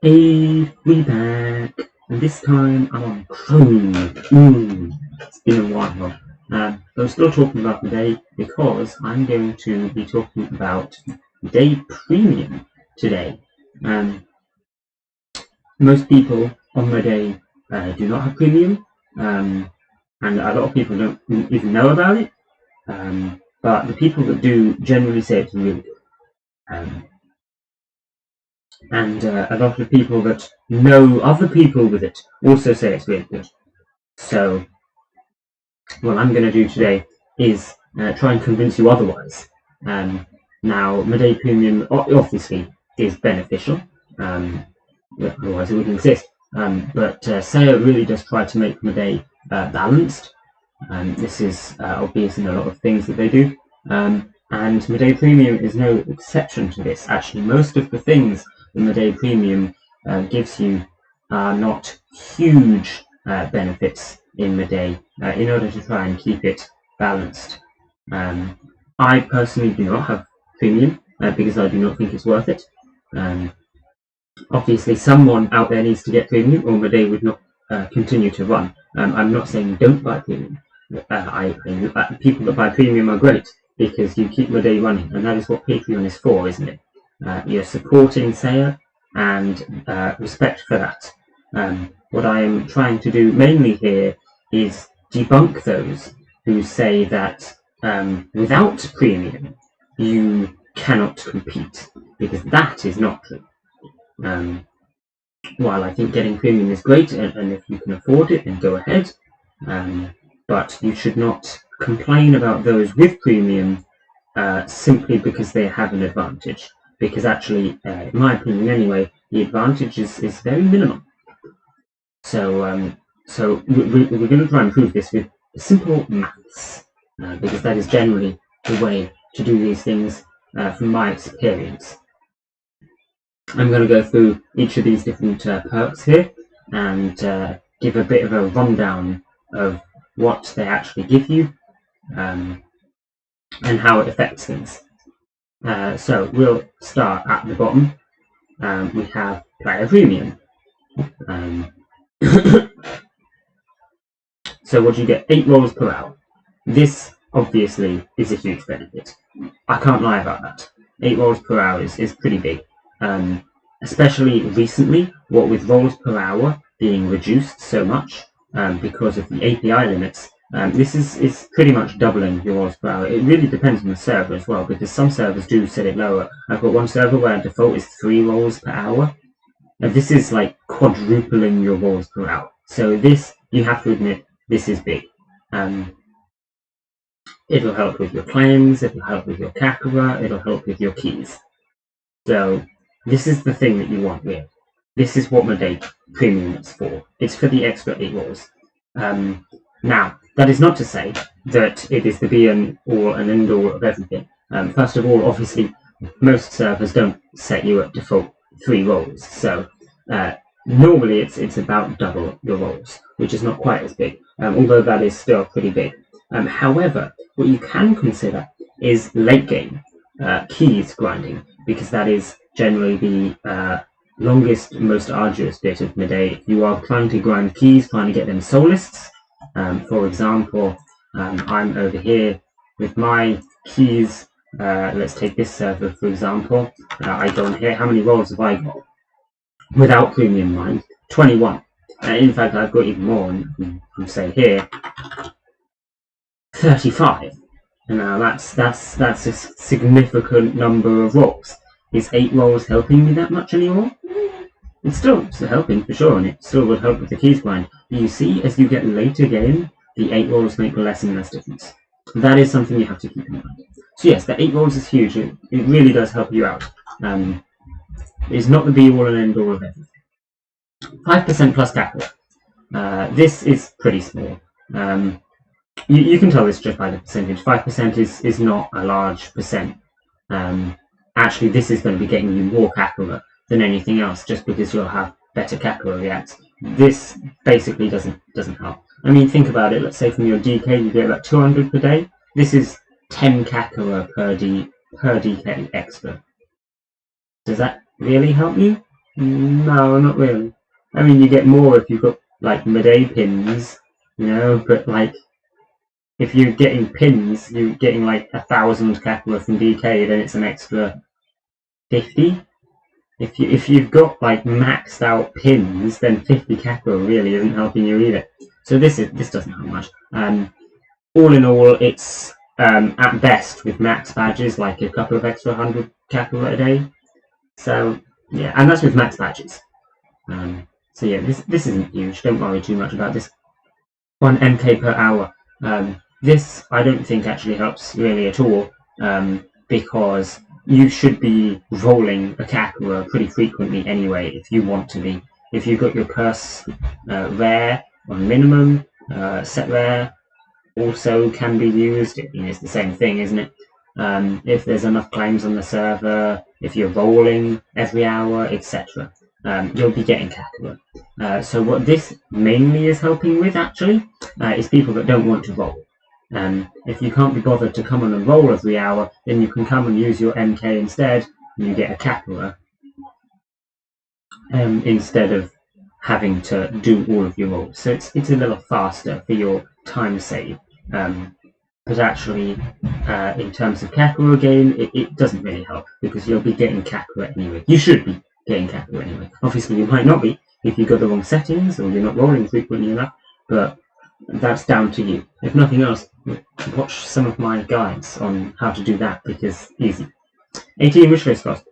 Hey, we back, and this time I'm on Chrome. It's been a while. I'm still talking about Mudae because I'm going to be talking about Mudae Premium today. Um, Most people on Mudae do not have Premium, and a lot of people don't even know about it. But the people that do generally say it's really good. Um, and a lot of people that know other people with it also say it's really good. So what I'm going to do today is try and convince you otherwise. Now, Mudae Premium obviously is beneficial, otherwise it wouldn't exist. But Saya really does try to make Mudae balanced. This is obvious in a lot of things that they do. And Mudae Premium is no exception to this. Actually, most of the things that Mudae Premium gives you are not huge benefits in Mudae in order to try and keep it balanced. I personally do not have Premium because I do not think it's worth it. Obviously, someone out there needs to get Premium or Mudae would not continue to run. I'm not saying don't buy Premium. People that buy Premium are great because you keep Mudae running, and that is what Patreon is for, isn't it? You're supporting Saya and respect for that. What I am trying to do mainly here is debunk those who say that without Premium you cannot compete, because that is not true. While I think getting Premium is great, and if you can afford it, then go ahead. But you should not complain about those with Premium simply because they have an advantage. Because actually, in my opinion anyway, the advantage is very minimal. So we're going to try and prove this with simple maths, because that is generally the way to do these things from my experience. I'm going to go through each of these different perks here and give a bit of a rundown of what they actually give you and how it affects things. So we'll start at the bottom. We have player premium. So what do you get? 8 rolls per hour. This obviously is a huge benefit. I can't lie about that. 8 rolls per hour is pretty big. Especially recently, what with rolls per hour being reduced so much because of the API limits, this is pretty much doubling your rolls per hour. It really depends on the server as well, because some servers do set it lower. I've got one server where default is 3 rolls per hour. Now this is like quadrupling your rolls per hour. So this, you have to admit, this is big. It'll help with your claims, it'll help with your kakera, it'll help with your keys. So this is the thing that you want here. This is what Mudae Premium is for. It's for the extra 8 rolls. Now, that is not to say that it is the be and all and end all of everything. First of all, obviously, most servers don't set you at default 3 rolls. So normally it's about double your rolls, which is not quite as big, although that is still pretty big. However, what you can consider is late game keys grinding, because that is generally the longest, most arduous bit of Mudae. If you are trying to grind keys, trying to get them soul lists, for example, I'm over here with my keys. Let's take this server for example. I go in here. How many rolls have I got? Without Premium, mind, 21. In fact, I've got even more. And say here, 35. Now that's a significant number of rolls. Is 8 rolls helping me that much anymore? It's still helping for sure, and it still would help with the keys grind. But you see, as you get later game, the 8 rolls make less and less difference. That is something you have to keep in mind. So yes, the 8 rolls is huge. It really does help you out. It's not the be all and end all of everything. 5% plus capital. This is pretty small. You can tell this just by the percentage. 5% is not a large percent. Actually, this is going to be getting you more kakera than anything else, just because you'll have better kakera reacts. This basically doesn't help. I mean, think about it. Let's say from your DK you get about 200 per day. This is 10 kakera per DK extra. Does that really help you? No, not really. I mean, you get more if you've got like Mudae pins, but like if you're getting pins, you're getting like 1,000 kakera from DK, then it's an extra 50. If you've got like maxed out pins, then 50 kakera really isn't helping you either. So this doesn't help much. All in all, it's at best with max badges like a couple of extra 100 kakera a day. So yeah, and that's with max badges. So yeah, this isn't huge. Don't worry too much about this. 1 MK per hour. This I don't think actually helps really at all, because you should be rolling a kakera pretty frequently anyway if you want to be. If you've got your purse rare on minimum, set rare also can be used. It's the same thing, isn't it? If there's enough claims on the server, if you're rolling every hour, etc., you'll be getting kakera. So what this mainly is helping with, actually, is people that don't want to roll. If you can't be bothered to come on and roll every hour, then you can come and use your MK instead, and you get a kakera, instead of having to do all of your rolls. So it's a little faster for your time save. But actually, in terms of kakera gain, it doesn't really help, because you'll be getting kakera anyway. You should be getting kakera anyway. Obviously, you might not be if you've got the wrong settings or you're not rolling frequently enough, but that's down to you. If nothing else, watch some of my guides on how to do that, because easy. 18 wishlist cost.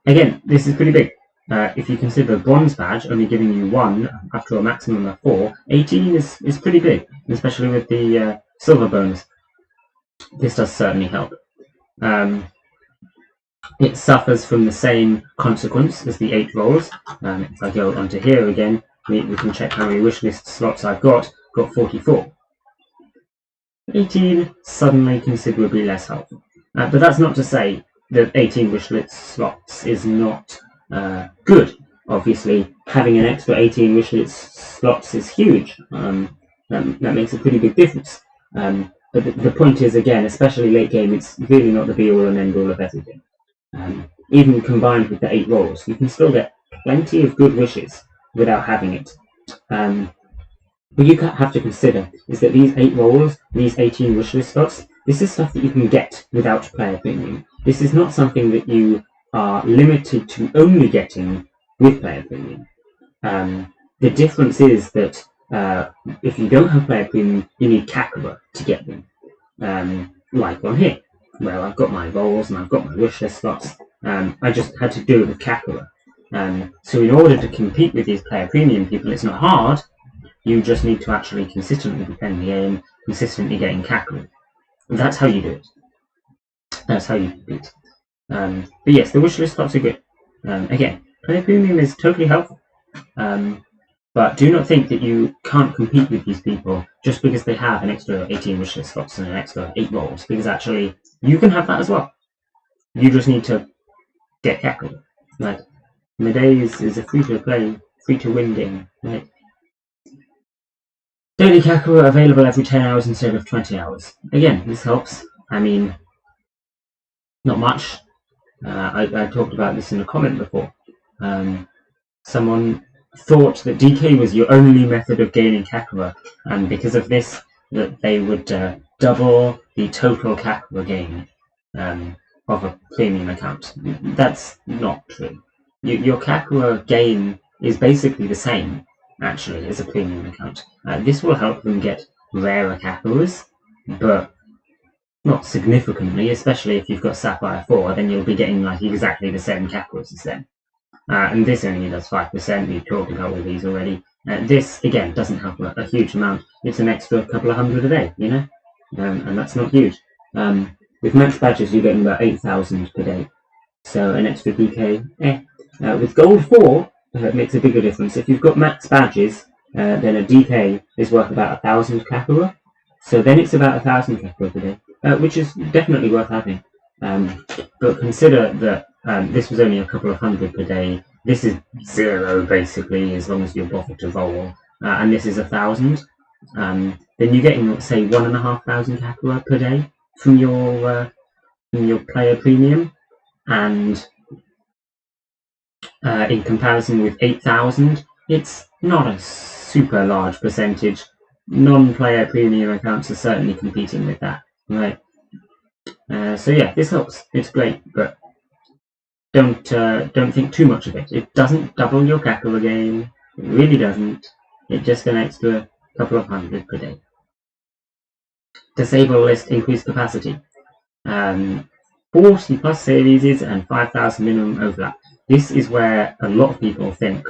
Again, this is pretty big. If you consider a bronze badge only giving you 1 up to a maximum of 4, 18 is pretty big, especially with the silver bonus. This does certainly help. It suffers from the same consequence as the 8 rolls. If I go onto here again, we can check how many wishlist slots I've got. Got 44. 18 suddenly considerably less helpful. But that's not to say that 18 wishlist slots is not good. Obviously, having an extra 18 wishlist slots is huge. That makes a pretty big difference. But the point is, again, especially late game, it's really not the be-all and end-all of everything. Even combined with the 8 rolls, you can still get plenty of good wishes without having it. What you have to consider is that these 8 rolls, these 18 wishlist slots, this is stuff that you can get without player premium. This is not something that you are limited to only getting with player premium. The difference is that if you don't have player premium, you need kakera to get them. Like on here, where I've got my rolls and I've got my wishlist slots. I just had to do it with kakera. So in order to compete with these player premium people, it's not hard. You just need to actually consistently be playing the game, consistently getting kakera. That's how you do it. That's how you compete. But yes, the wishlist slots are good. Again, player premium is totally helpful. But do not think that you can't compete with these people just because they have an extra 18 wishlist slots and an extra 8 rolls, because actually you can have that as well. You just need to get kakera. Like, Mudae is a free-to-play, free-to-win game. Right? Daily kakera available every 10 hours instead of 20 hours. Again, this helps. I mean, not much. I talked about this in a comment before. Someone thought that DK was your only method of gaining kakera, and because of this, that they would double the total kakera gain of a premium account. That's not true. Your kakera gain is basically the same, actually, as a premium account. This will help them get rarer kakeras, but not significantly, especially if you've got Sapphire 4, then you'll be getting like exactly the same kakeras as them. And this only does 5%, we've talked about all these already. This, again, doesn't help a huge amount. It's an extra couple of hundred a day, and that's not huge. With max badges, you're getting about 8,000 per day. So an extra DK, with gold 4, it makes a bigger difference. If you've got max badges, then a DK is worth about 1,000 kakera. So then it's about 1,000 kakera per day, which is definitely worth having. But consider that this was only a couple of hundred per day. This is 0 basically, as long as you're bothered to roll. And this is 1,000. Then you're getting, say, 1,500 kakera per day from your player premium, and in comparison with 8,000, it's not a super large percentage. Non-player premium accounts are certainly competing with that, right? So yeah, this helps. It's great, but don't think too much of it. It doesn't double your kakera gain. It really doesn't. It just an extra couple of hundred per day. Disable list increased capacity. 40 plus series and 5,000 minimum overlap. This is where a lot of people think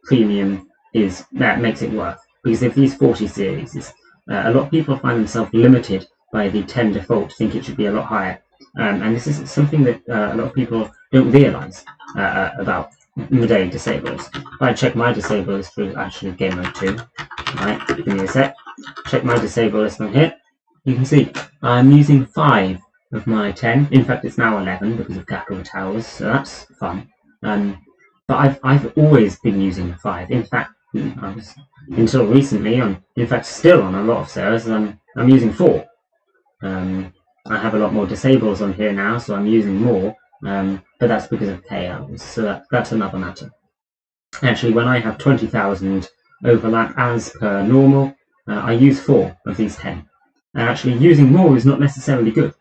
premium is that makes it worth. Because if these 40 series, a lot of people find themselves limited by the 10 default, think it should be a lot higher. And this is something that a lot of people don't realise about Mudae disables. If I check my disable list for actually game mode 2, right, give me a sec, check my disable list on here, you can see I'm using 5 of my 10. In fact, it's now 11 because of kakera towers, so that's fun. But I've always been using 5. In fact, I was until recently in fact still on a lot of servers, I'm using 4. I have a lot more disables on here now, so I'm using more, but that's because of KLs, so that's another matter. Actually, when I have 20,000 overlap as per normal, I use 4 of these 10. Actually, using more is not necessarily good.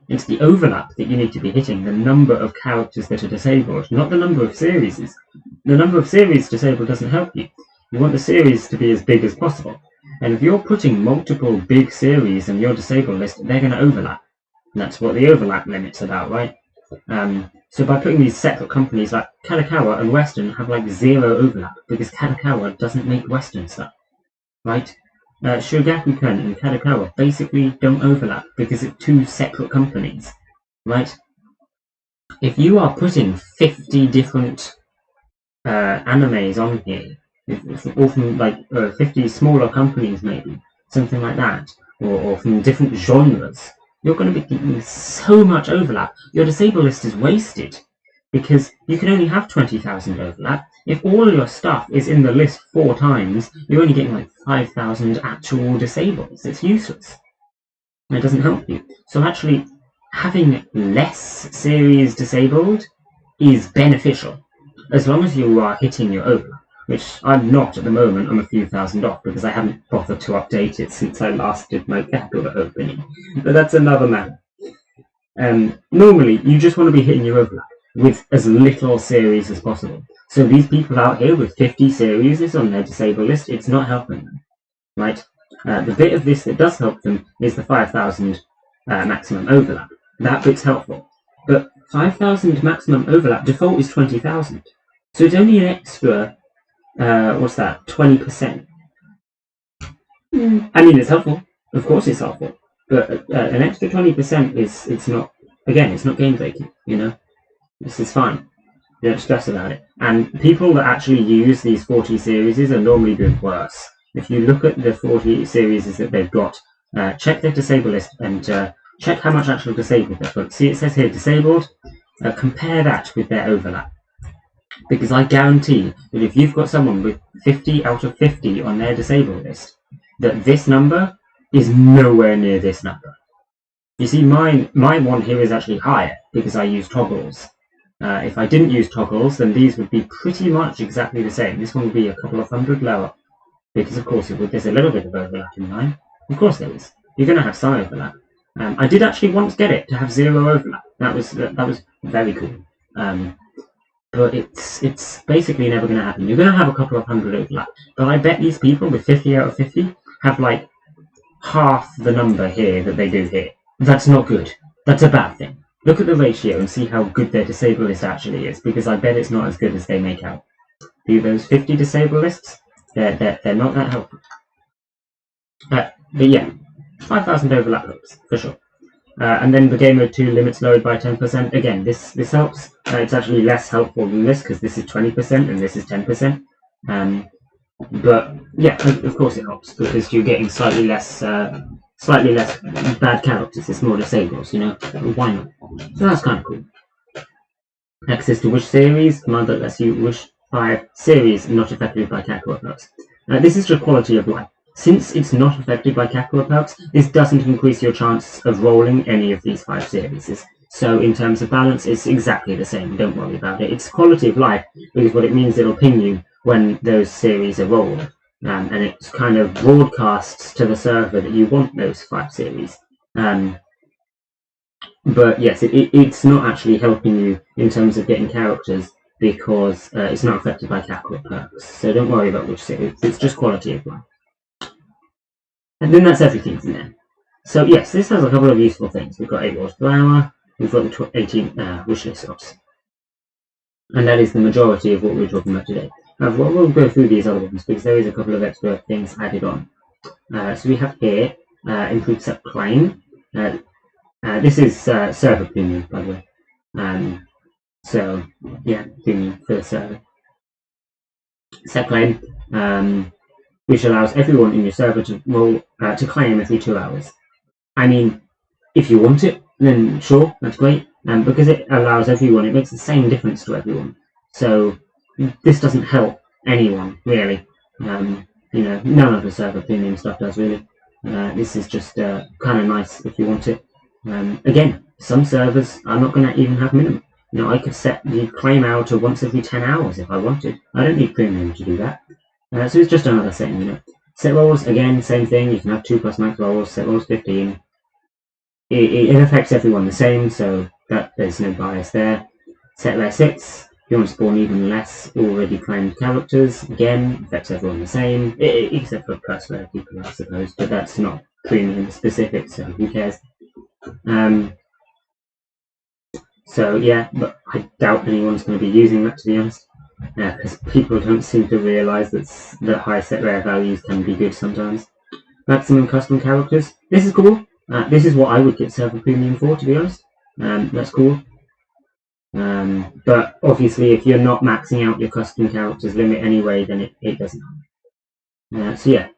It's the overlap that you need to be hitting, the number of characters that are disabled, not the number of series. The number of series disabled doesn't help you. You want the series to be as big as possible. And if you're putting multiple big series in your disable list, they're going to overlap. And that's what the overlap limit's about, right? So by putting these separate companies like Kakera and Western have like 0 overlap, because Kakera doesn't make Western stuff, right? Shogakukan and Kakera basically don't overlap because it's 2 separate companies, right? If you are putting 50 different animes on here, or from like 50 smaller companies maybe, something like that, or from different genres, you're going to be getting so much overlap. Your disable list is wasted because you can only have 20,000 overlap. If all your stuff is in the list 4 times, you're only getting like 5,000 actual disables. It's useless. It doesn't help you. So actually, having less series disabled is beneficial, as long as you are hitting your overlap, which I'm not at the moment. I'm a few thousand off because I haven't bothered to update it since I last did my kakera opening. But that's another matter. Normally, you just want to be hitting your overlap with as little series as possible. So these people out here with 50 series on their disable list, it's not helping them, right? The bit of this that does help them is the 5,000 maximum overlap. That bit's helpful. But 5,000 maximum overlap, default is 20,000. So it's only an extra, 20%. I mean, it's helpful. Of course it's helpful. But an extra 20% it's not game breaking, you know? This is fine. You don't stress about it. And people that actually use these 40 series are normally doing worse. If you look at the 40 series that they've got, check their disable list and check how much actual disabled they've got. See, it says here disabled. Compare that with their overlap. Because I guarantee that if you've got someone with 50 out of 50 on their disable list, that this number is nowhere near this number. You see, my one here is actually higher because I use toggles. If I didn't use toggles, then these would be pretty much exactly the same. This one would be a couple of hundred lower. Because, of course, there's a little bit of overlap in mine. Of course there is. You're going to have some overlap. I did actually once get it to have 0 overlap. That was very cool. But it's basically never going to happen. You're going to have a couple of hundred overlap. But I bet these people with 50 out of 50 have like half the number here that they do here. That's not good. That's a bad thing. Look at the ratio and see how good their disable list actually is, because I bet it's not as good as they make out. Do those 50 disable lists? They're not that helpful. But yeah, 5,000 overlap helps, for sure. And then the game mode 2 limits lowered by 10%. Again, this helps. It's actually less helpful than this because this is 20% and this is 10%. But yeah, of course it helps because you're getting slightly less bad characters. It's more disables, you know. Why not? So that's kind of cool. Access to Wish series, command that lets you wish 5 series not affected by kakera perks. This is your quality of life. Since it's not affected by kakera perks, this doesn't increase your chance of rolling any of these 5 series. So in terms of balance, it's exactly the same. Don't worry about it. It's quality of life because what it means, it'll ping you when those series are rolled, and it kind of broadcasts to the server that you want those 5 series. But yes, it's not actually helping you in terms of getting characters because it's not affected by kakera perks. So don't worry about which series. It's just quality of life. And then that's everything from there. So yes, this has a couple of useful things. We've got 8 rolls per hour. We've got the 18 wishlist slots. And that is the majority of what we're talking about today. We'll go through these other ones because there is a couple of extra things added on. So we have here improved set claim. This is server premium, by the way. So yeah, premium for the server. Set claim, which allows everyone in your server to roll to claim every 2 hours. I mean, if you want it, then sure, that's great. Because it allows everyone, it makes the same difference to everyone. So this doesn't help anyone really. None of the server premium stuff does really. This is just kind of nice if you want it. Again, some servers are not going to even have minimum. I could set the claim hour to once every 10 hours if I wanted. I don't need premium to do that. So it's just another setting, Set rolls, again, same thing. You can have 2 plus max rolls. Set rolls 15. It affects everyone the same, so that there's no bias there. Set layer 6. If you want to spawn even less already claimed characters, again, affects everyone the same, except for plus layer people, I suppose, but that's not premium specific, so who cares? So yeah, but I doubt anyone's going to be using that, to be honest, because people don't seem to realise that high set rare values can be good sometimes. Maximum custom characters. This is cool. This is what I would get server premium for, to be honest. That's cool. But obviously, if you're not maxing out your custom characters limit anyway, then it doesn't matter. So yeah,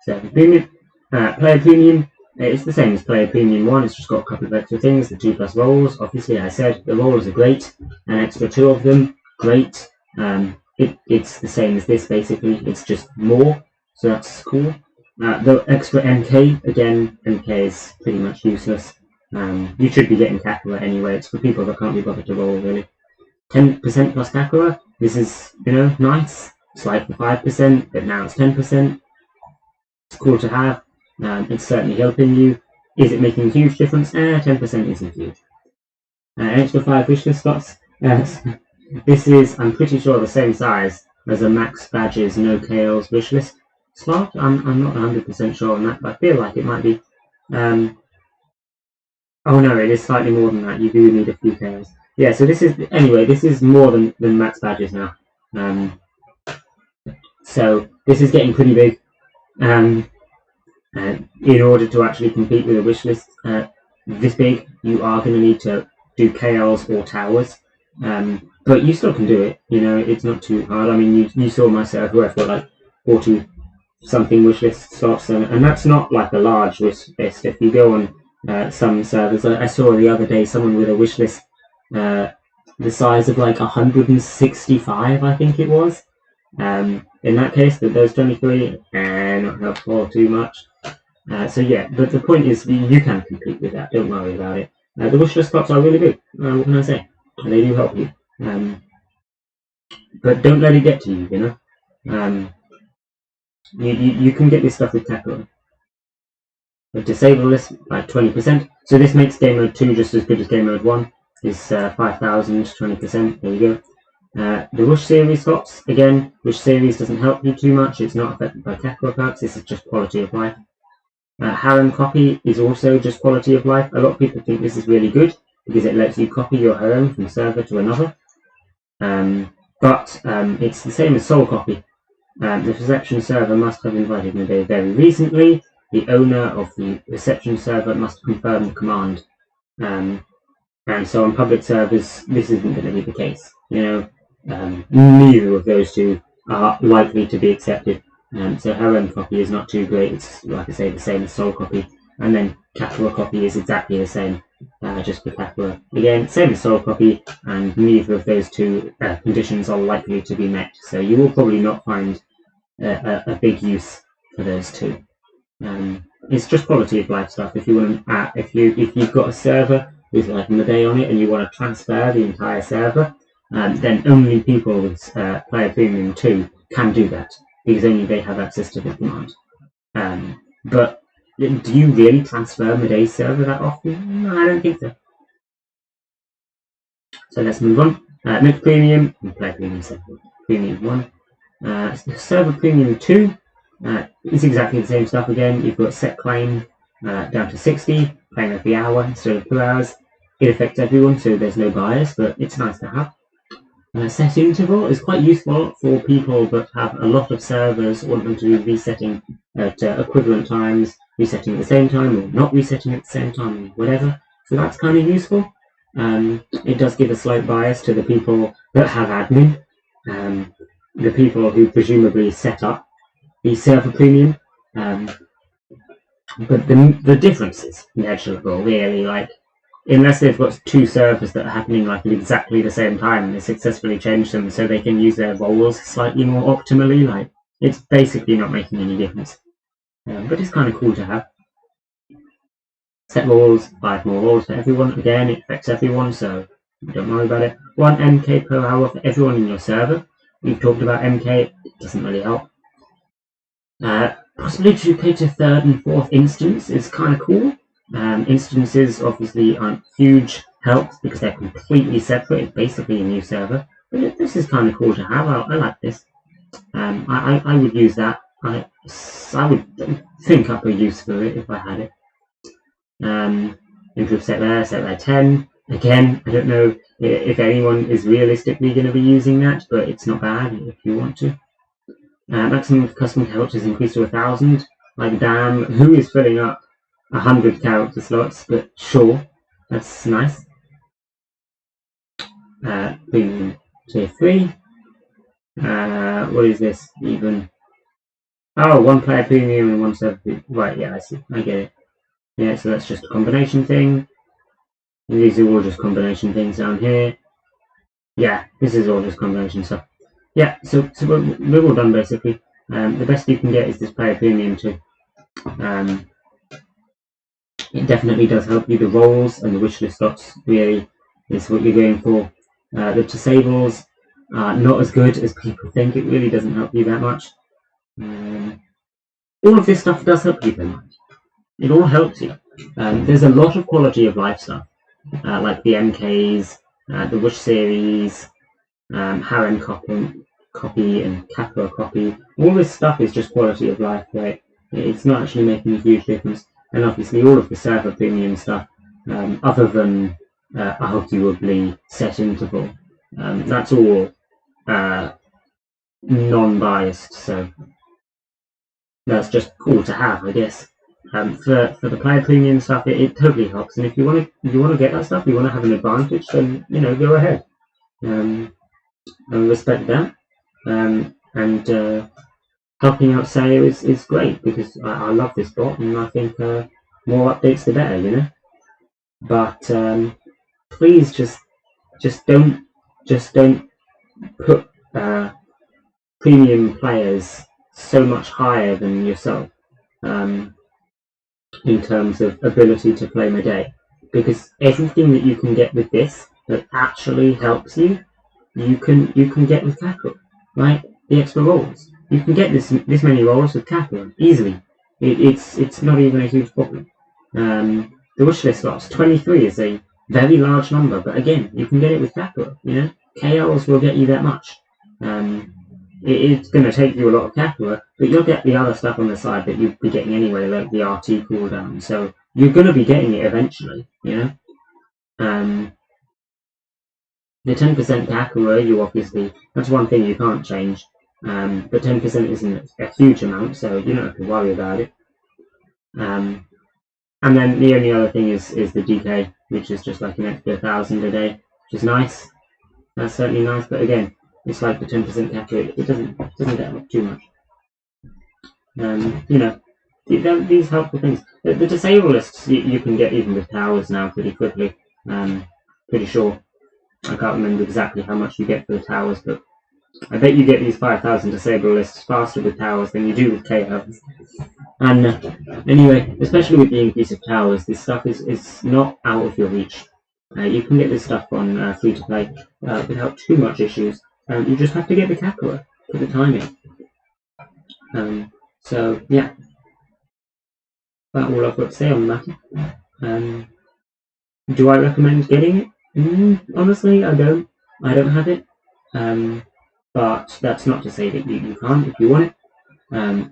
server premium. Player premium. It's the same as player premium 1. It's just got a couple of extra things. The 2 plus rolls. Obviously, I said the rolls are great. An extra 2 of them, great. It's the same as this basically. It's just more. So that's cool. The extra MK, again, MK is pretty much useless. You should be getting kakera anyway. It's for people that can't be bothered to roll, really. 10% plus kakera. This is, nice. It's like the 5%, but now it's 10%. It's cool to have. It's certainly helping you. Is it making a huge difference? 10% isn't huge. Extra 5 wishlist slots. This is, I'm pretty sure, the same size as a max badges no KL's wishlist slot. I'm not 100% sure on that, but I feel like it might be. Oh no, it is slightly more than that. You do need a few KLs. Yeah, so this is more than max badges now. So this is getting pretty big. In order to actually compete with a wishlist this big, you are going to need to do KLs or towers. But you still can do it. It's not too hard. I mean, you saw my server where I've got like 40 something wishlist slots, and that's not like a large wishlist. If you go on some servers, I saw the other day someone with a wishlist the size of like 165, I think it was. In that case, those 23, not helpful too much. So yeah, but the point is you can compete with that. Don't worry about it. The wishlist slots are really big. What can I say? They do help you. But don't let it get to you. You can get this stuff with kakera. But disable this by 20%. So this makes game mode 2 just as good as game mode 1. Is 5,000, 20%. There you go. The Wish series slots, again, Wish series doesn't help you too much. It's not affected by kakera perks. This is just quality of life. Harem copy is also just quality of life. A lot of people think this is really good because it lets you copy your harem from server to another. But it's the same as soul copy. The reception server must have invited Mudae very recently. The owner of the reception server must confirm the command. And so on public servers, this isn't going to be the case. Neither of those two are likely to be accepted. So harem copy is not too great. It's, like I say, the same as soul copy. And then kakera copy is exactly the same, just for kakera. Again, same as soul copy, and neither of those two conditions are likely to be met. So you will probably not find a big use for those two. It's just quality of life stuff. If you want, if you've got a server with like Mudae on it and you want to transfer the entire server, then only people with player premium 2 can do that, because only they have access to the command. But do you really transfer Mudae's server that often? No, I don't think so. So let's move on. Next premium, player premium 7, premium 1. Server premium 2 is exactly the same stuff again. You've got set claim down to 60, claim every hour instead of 2 hours. It affects everyone, so there's no bias, but it's nice to have. Set interval is quite useful for people that have a lot of servers, want them to be resetting at equivalent times, resetting at the same time, or not resetting at the same time, whatever. So that's kind of useful. It does give a slight bias to the people that have admin, the people who presumably set up the server premium. But the difference is negligible, really. Like, unless they've got 2 servers that are happening like at exactly the same time and they successfully change them so they can use their roles slightly more optimally, like, it's basically not making any difference. But it's kind of cool to have. Set roles, 5 more roles for everyone. Again, it affects everyone, so don't worry about it. 1 MK per hour for everyone in your server. We've talked about MK, it doesn't really help. Possibility to create a 3rd and 4th instance is kind of cool. Instances obviously aren't huge helps because they're completely separate. It's basically a new server. But this is kind of cool to have. I like this. I would use that. I would think up a use for it if I had it. Improve set there 10. Again, I don't know if anyone is realistically going to be using that, but it's not bad if you want to. Maximum custom characters increased to 1,000. Like, damn, who is filling up 100 character slots? But sure, that's nice. Premium tier 3. What is this even? Oh, 1 player premium and 1 server premium. Right, yeah, I see. I get it. Yeah, so that's just a combination thing. And these are all just combination things down here. Yeah, this is all just combination stuff. Yeah, so we're all done basically. The best you can get is this player premium too. It definitely does help you. The roles and the wishlist slots really is what you're going for. The disables are not as good as people think. It really doesn't help you that much. All of this stuff does help you very much. It all helps you. There's a lot of quality of life stuff, like the MKs, the Wish series, Harem copy and Kakera copy. All this stuff is just quality of life, right? It's not actually making a huge difference. And obviously all of the server premium stuff, other than arguably set interval, that's all non-biased, so that's just cool to have, I guess. For the player premium stuff, it totally helps. And if you want to get that stuff, you want to have an advantage, then go ahead. I respect that. And helping out Sayo is great because I love this bot, and I think more updates the better, But please just don't put premium players so much higher than yourself in terms of ability to play Mudae, because everything that you can get with this that actually helps you can get with kakera, right? The extra rolls. You can get this many rolls with kakera easily. It's not even a huge problem. The wishlist slots, 23 is a very large number, but again, you can get it with kakera. KLs will get you that much. It's going to take you a lot of kakera, but you'll get the other stuff on the side that you'd be getting anyway, like the RT cooldown. So you're going to be getting it eventually, The 10% kakera, you obviously, that's one thing you can't change, but 10% isn't a huge amount, so you don't have to worry about it. And then the only other thing is the DK, which is just like an extra 1,000 a day, which is nice. That's certainly nice, but again, it's like the 10% kakera, it doesn't get up too much. These helpful things. The disable lists you can get even with towers now pretty quickly. Pretty sure. I can't remember exactly how much you get for the towers, but I bet you get these 5,000 disable lists faster with towers than you do with KOs. And anyway, especially with the increase of towers, this stuff is not out of your reach. You can get this stuff on free to play without too much issues. You just have to get the kakera, put the time in. So yeah, that's all I've got to say on the matter. Do I recommend getting it? Honestly, I don't. I don't have it. But that's not to say that you can't if you want it.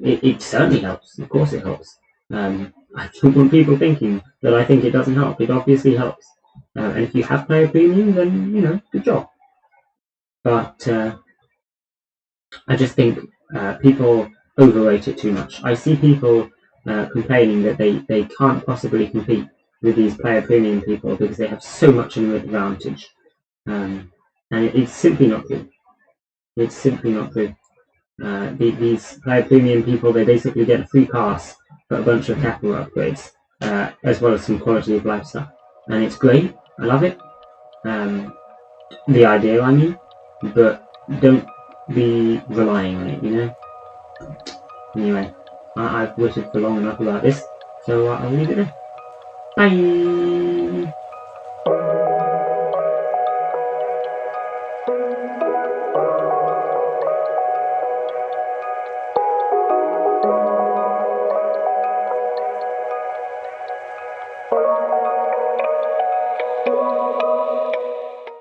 It certainly helps. Of course it helps. I don't want people thinking that I think it doesn't help. It obviously helps. And if you have player premium, then, good job. But I just think people overrate it too much. I see people complaining that they can't possibly compete with these player premium people because they have so much of an advantage. And it's simply not true. It's simply not true. These player premium people, they basically get a free pass for a bunch of capital upgrades, as well as some quality of life stuff. And it's great. I love it. The idea, I mean. But don't be relying on it, Anyway, I've waited for long enough about this, so I'll leave it there. Bye!